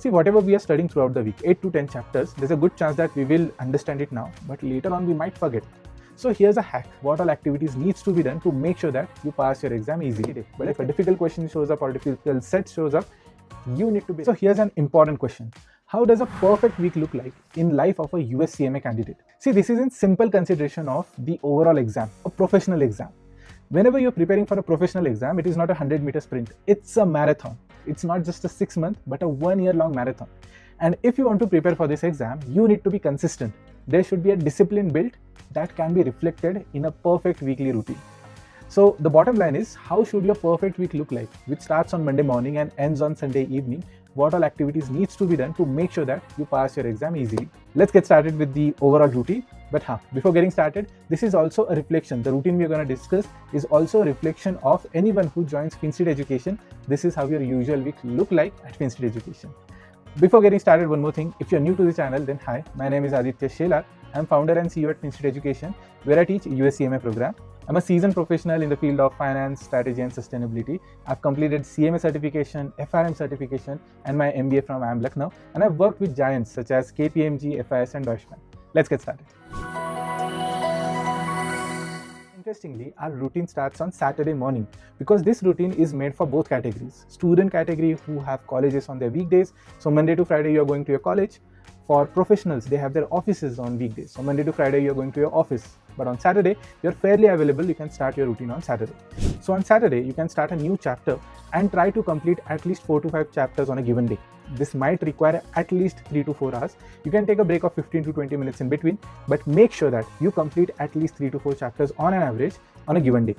See, whatever we are studying throughout the week, 8 to 10 chapters, there's a good chance that we will understand it now, but later on we might forget. So here's a hack. What all activities needs to be done to make sure that you pass your exam easily. But if a difficult question shows up or difficult set shows up, you need to be. So here's an important question. How does a perfect week look like in life of a US CMA candidate? See, this is in simple consideration of the overall exam, a professional exam. Whenever you're preparing for a professional exam, it is not a 100-meter sprint. It's a marathon. It's not just a 6-month, but a 1-year-long marathon. And if you want to prepare for this exam, you need to be consistent. There should be a discipline built that can be reflected in a perfect weekly routine. So the bottom line is, how should your perfect week look like, which starts on Monday morning and ends on Sunday evening? What all activities needs to be done to make sure that you pass your exam easily? Let's get started with the overall routine. But before getting started, this is also a reflection. The routine we are going to discuss is also a reflection of anyone who joins FinStreet Education. This is how your usual week look like at FinStreet Education. Before getting started, one more thing. If you're new to the channel, then hi, my name is Aditya Shelar. I'm founder and CEO at FinStreet Education, where I teach US CMA program. I'm a seasoned professional in the field of finance, strategy, and sustainability. I've completed CMA certification, FRM certification, and my MBA from IIM Lucknow. And I've worked with giants such as KPMG, FIS, and Deutsche Bank. Let's get started. Interestingly, our routine starts on Saturday morning because this routine is made for both categories. Student category who have colleges on their weekdays. So Monday to Friday, you're going to your college. For professionals, they have their offices on weekdays. So Monday to Friday, you're going to your office. But on Saturday, you're fairly available. You can start your routine on Saturday. So on Saturday, you can start a new chapter and try to complete at least 4 to 5 chapters on a given day. This might require at least 3 to 4 hours. You can take a break of 15 to 20 minutes in between, but make sure that you complete at least 3 to 4 chapters on an average on a given day.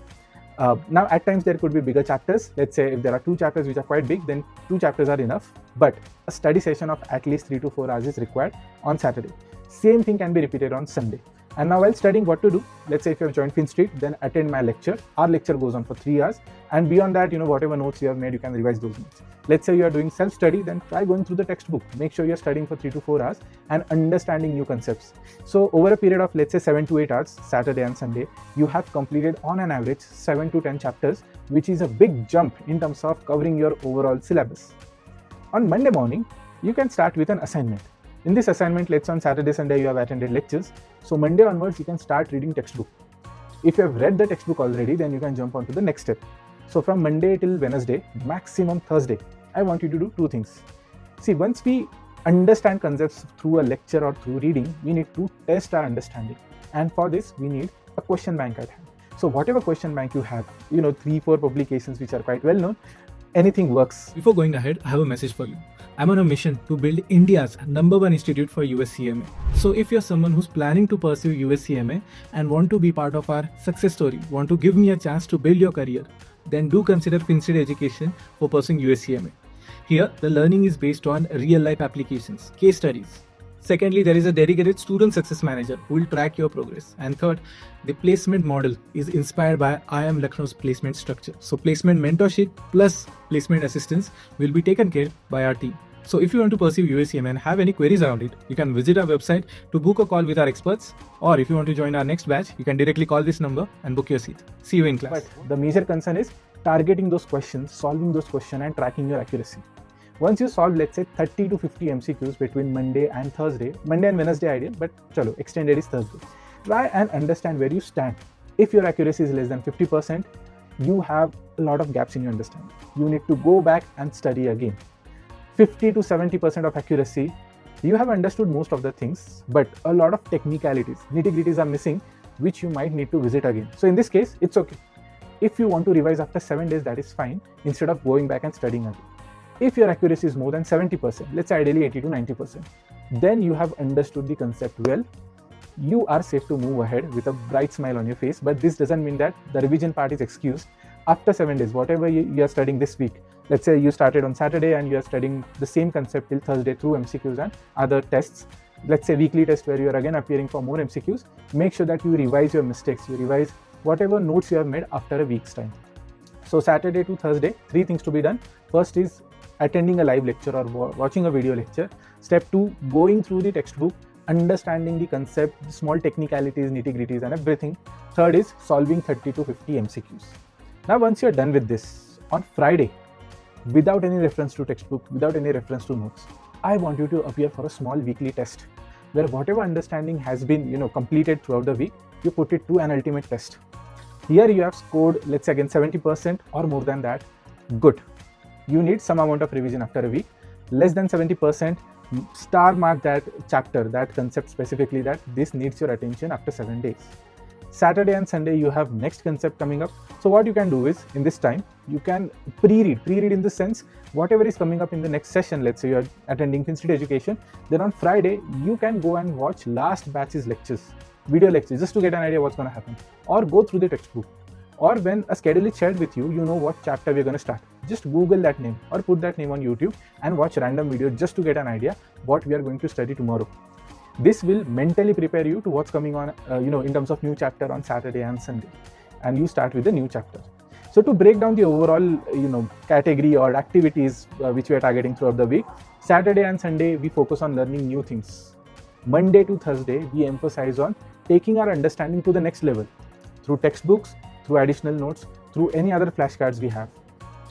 Now, at times there could be bigger chapters. Let's say if there are 2 chapters which are quite big, then 2 chapters are enough. But a study session of at least 3 to 4 hours is required on Saturday. Same thing can be repeated on Sunday. And now while studying, what to do? Let's say if you have joined FinStreet, then attend my lecture. Our lecture goes on for 3 hours. And beyond that, whatever notes you have made, you can revise those notes. Let's say you are doing self-study, then try going through the textbook. Make sure you're studying for 3 to 4 hours and understanding new concepts. So over a period of, let's say 7 to 8 hours, Saturday and Sunday, you have completed on an average 7 to 10 chapters, which is a big jump in terms of covering your overall syllabus. On Monday morning, you can start with an assignment. In this assignment, let's say on Saturday, Sunday, you have attended lectures. So Monday onwards, you can start reading textbook. If you have read the textbook already, then you can jump on to the next step. So from Monday till Wednesday, maximum Thursday, I want you to do 2 things. See, once we understand concepts through a lecture or through reading, we need to test our understanding. And for this, we need a question bank at hand. So whatever question bank you have, 3-4 publications which are quite well known, anything works. Before going ahead, I have a message for you. I'm on a mission to build India's #1 institute for US CMA. So if you're someone who's planning to pursue US CMA and want to be part of our success story, want to give me a chance to build your career, then do consider FinStreet Education for pursuing US CMA. Here, the learning is based on real-life applications, case studies. Secondly, there is a dedicated student success manager who will track your progress. And third, the placement model is inspired by IIM Lucknow's placement structure. So placement mentorship plus placement assistance will be taken care by our team. So if you want to pursue US CMA and have any queries around it, you can visit our website to book a call with our experts. Or if you want to join our next batch, you can directly call this number and book your seat. See you in class. But the major concern is targeting those questions, solving those questions and tracking your accuracy. Once you solve, let's say 30 to 50 MCQs between Monday and Thursday, Monday and Wednesday ideal, but chalo, extended is Thursday. Try and understand where you stand. If your accuracy is less than 50%, you have a lot of gaps in your understanding. You need to go back and study again. 50 to 70% of accuracy, you have understood most of the things, but a lot of technicalities, nitty-gritties are missing, which you might need to visit again. So in this case, it's okay. If you want to revise after 7 days, that is fine, instead of going back and studying again. If your accuracy is more than 70%, let's say ideally 80 to 90%, then you have understood the concept well. You are safe to move ahead with a bright smile on your face, but this doesn't mean that the revision part is excused. After 7 days, whatever you are studying this week, let's say you started on Saturday and you are studying the same concept till Thursday through MCQs and other tests. Let's say weekly test where you are again appearing for more MCQs. Make sure that you revise your mistakes, you revise whatever notes you have made after a week's time. So Saturday to Thursday, 3 things to be done. First is attending a live lecture or watching a video lecture. Step 2, going through the textbook, understanding the concept, the small technicalities, nitty-gritties and everything. Third is solving 30 to 50 MCQs. Now once you're done with this, on Friday, without any reference to textbook, without any reference to notes, I want you to appear for a small weekly test where whatever understanding has been completed throughout the week, you put it to an ultimate test. Here you have scored, let's say again 70% or more than that. Good. You need some amount of revision after a week. Less than 70%, star mark that chapter, that concept specifically, that this needs your attention after 7 days. Saturday and Sunday you have next concept coming up. So what you can do is, in this time, you can pre-read in the sense, whatever is coming up in the next session, let's say you are attending FinStreet Education, then on Friday, you can go and watch last batch's lectures, video lectures, just to get an idea what's going to happen, or go through the textbook. Or when a schedule is shared with you, you know what chapter we're going to start. Just Google that name or put that name on YouTube and watch random videos just to get an idea what we are going to study tomorrow. This will mentally prepare you to what's coming on, in terms of new chapter on Saturday and Sunday, and you start with the new chapter. So to break down the overall, category or activities which we are targeting throughout the week, Saturday and Sunday we focus on learning new things. Monday to Thursday we emphasize on taking our understanding to the next level through textbooks, through additional notes, through any other flashcards we have.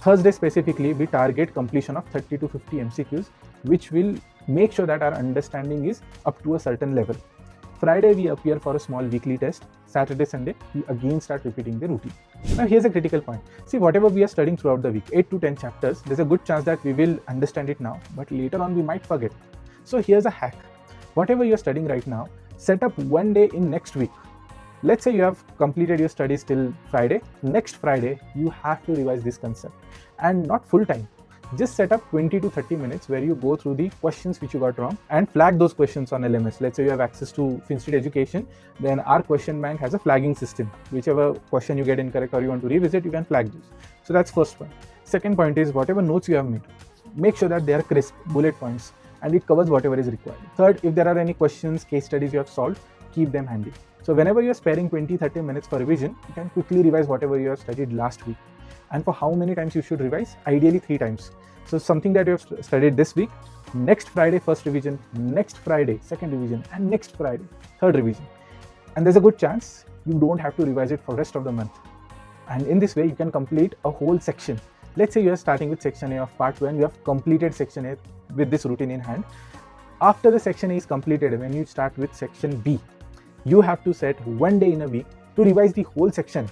Thursday specifically, we target completion of 30 to 50 MCQs, which will make sure that our understanding is up to a certain level. Friday, we appear for a small weekly test. Saturday, Sunday, we again start repeating the routine. Now, here's a critical point. See, whatever we are studying throughout the week, 8 to 10 chapters, there's a good chance that we will understand it now, but later on we might forget. So here's a hack. Whatever you're studying right now, set up one day in next week. Let's say you have completed your studies till Friday. Next Friday, you have to revise this concept, and not full time. Just set up 20 to 30 minutes where you go through the questions which you got wrong and flag those questions on LMS. Let's say you have access to FinStreet Education, then our question bank has a flagging system. Whichever question you get incorrect or you want to revisit, you can flag those. So that's first point. Second point is, whatever notes you have made, make sure that they are crisp, bullet points, and it covers whatever is required. Third, if there are any questions, case studies you have solved, keep them handy. So whenever you are sparing 20-30 minutes for revision, you can quickly revise whatever you have studied last week. And for how many times you should revise? Ideally 3 times. So something that you have studied this week, next Friday first revision, next Friday second revision, and next Friday third revision. And there's a good chance you don't have to revise it for the rest of the month. And in this way, you can complete a whole section. Let's say you are starting with section A of part 1, you have completed section A with this routine in hand. After the section A is completed, when you start with section B, you have to set one day in a week to revise the whole section.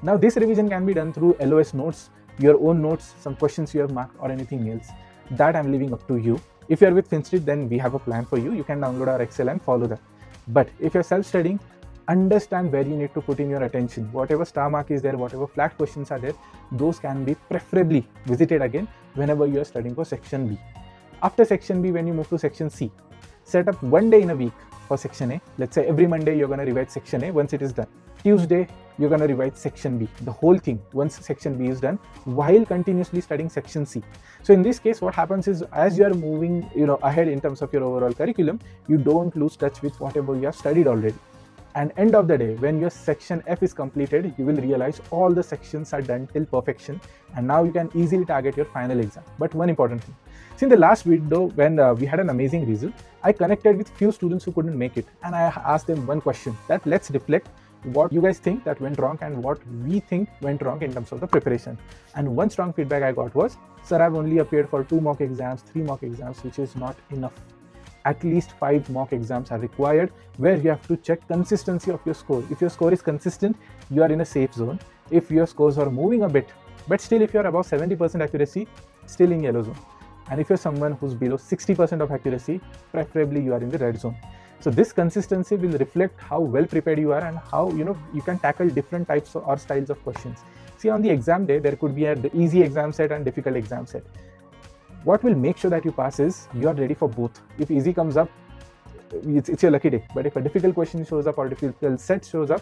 Now this revision can be done through LOS notes, your own notes, some questions you have marked, or anything else. That I'm leaving up to you. If you are with FinStreet, then we have a plan for you. You can download our Excel and follow that. But if you're self-studying, understand where you need to put in your attention. Whatever star mark is there, whatever flat questions are there, those can be preferably visited again whenever you are studying for section B. After section B, when you move to section C, set up one day in a week for section A. Let's say every Monday you're going to revise section A once it is done. Tuesday, you're going to revise section B, the whole thing once section B is done, while continuously studying section C. So in this case, what happens is, as you are moving ahead in terms of your overall curriculum, you don't lose touch with whatever you have studied already. And end of the day, when your section F is completed, you will realize all the sections are done till perfection, and now you can easily target your final exam. But one important thing, see, in the last video when we had an amazing result, I connected with few students who couldn't make it, and I asked them one question, that let's reflect what you guys think that went wrong and what we think went wrong in terms of the preparation. And one strong feedback I got was, sir, I've only appeared for 2 mock exams, 3 mock exams, which is not enough. At least 5 mock exams are required where you have to check consistency of your score. If your score is consistent, you are in a safe zone. If your scores are moving a bit, but still if you are above 70% accuracy, still in yellow zone. And if you're someone who's below 60% of accuracy, preferably you are in the red zone. So this consistency will reflect how well prepared you are and how you can tackle different types or styles of questions. See, on the exam day, there could be the easy exam set and difficult exam set. What will make sure that you pass is you are ready for both. If easy comes up, it's your lucky day. But if a difficult question shows up or difficult set shows up,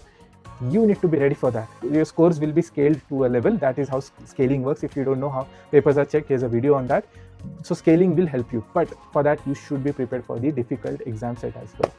you need to be ready for that. Your scores will be scaled to a level. That is how scaling works. If you don't know how papers are checked, here's a video on that. So scaling will help you. But for that, you should be prepared for the difficult exam set as well.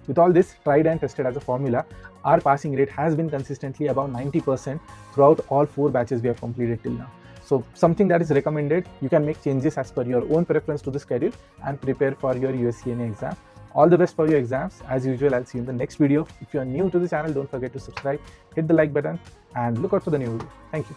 With all this tried and tested as a formula, our passing rate has been consistently above 90% throughout all 4 batches we have completed till now. So something that is recommended, you can make changes as per your own preference to the schedule and prepare for your US CMA exam. All the best for your exams. As usual, I'll see you in the next video. If you are new to the channel, don't forget to subscribe, hit the like button, and look out for the new video. Thank you.